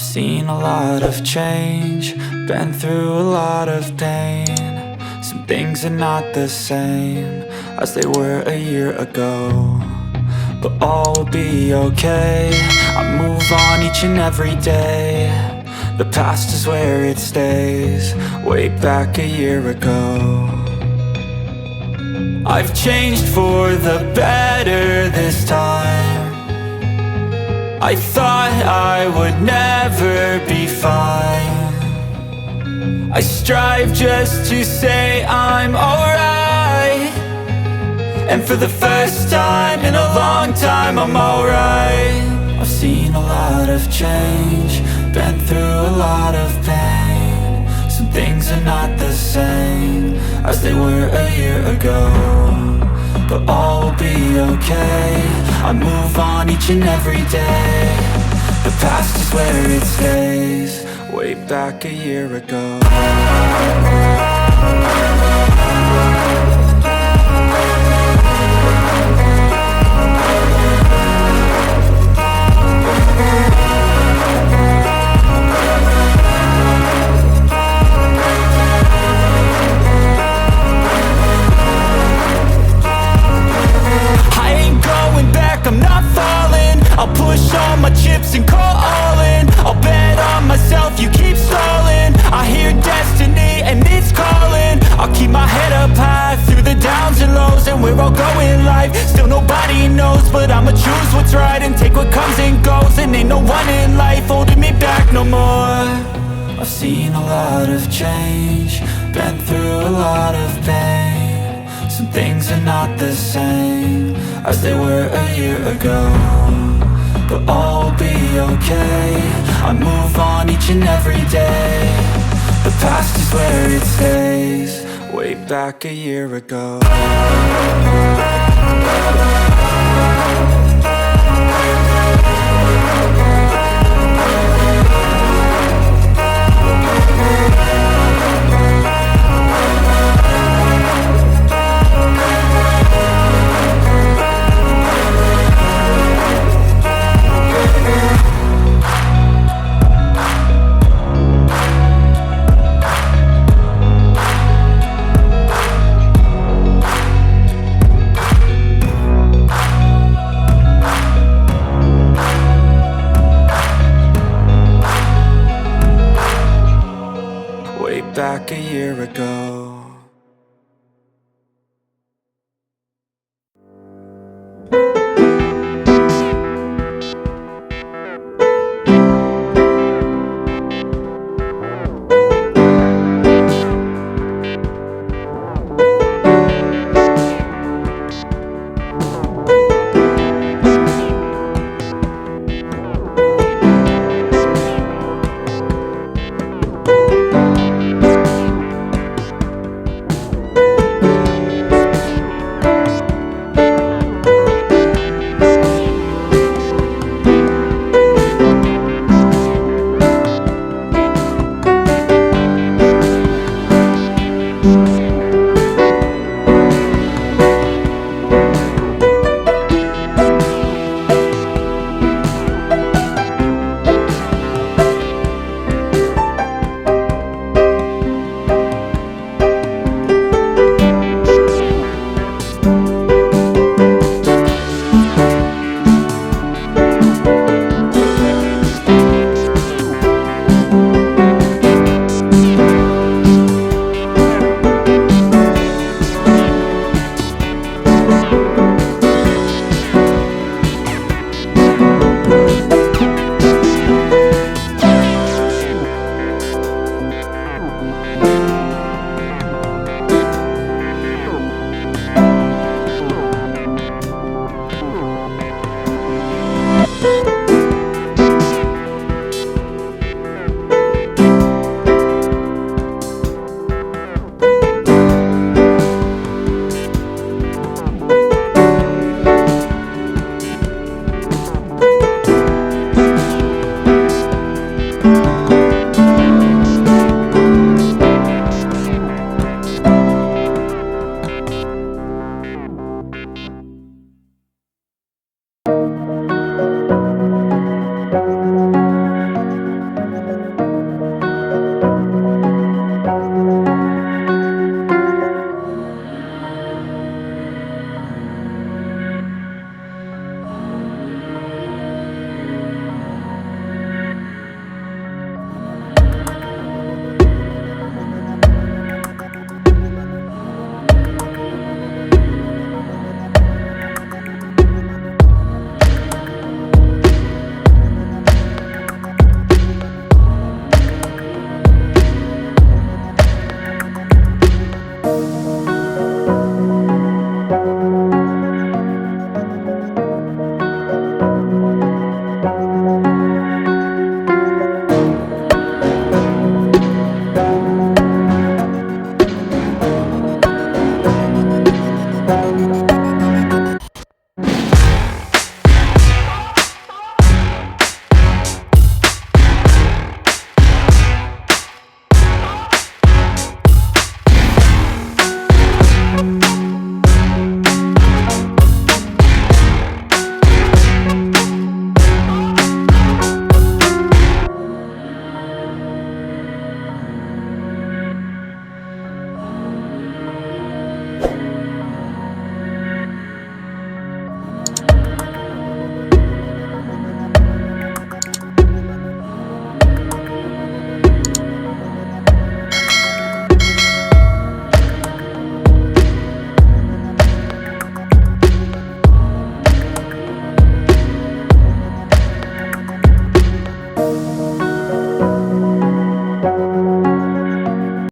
I've seen a lot of change, been through a lot of pain. Some things are not the same as they were a year ago, but all will be okay. I move on each and every day. The past is where it stays, way back a year ago. I've changed for the better this time. I thought I would never be fine. I strive just to say I'm alright, and for the first time in a long time I'm alright. I've seen a lot of change, been through a lot of pain. Some things are not the same as they were a year ago, but all will be okay. I move on each and every day. The past is where it stays, way back a year ago. I'm not falling, I'll push all my chips and call all in. I'll bet on myself, you keep stalling. I hear destiny and it's calling. I'll keep my head up high through the downs and lows, and we're all going life. Still nobody knows, but I'ma choose what's right and take what comes and goes. And ain't no one in life holding me back no more. I've seen a lot of change, been through a lot of pain. Some things are not the same as they were a year ago, but all will be okay. I move on each and every day. The past is where it stays, way back a year ago. Back a year ago.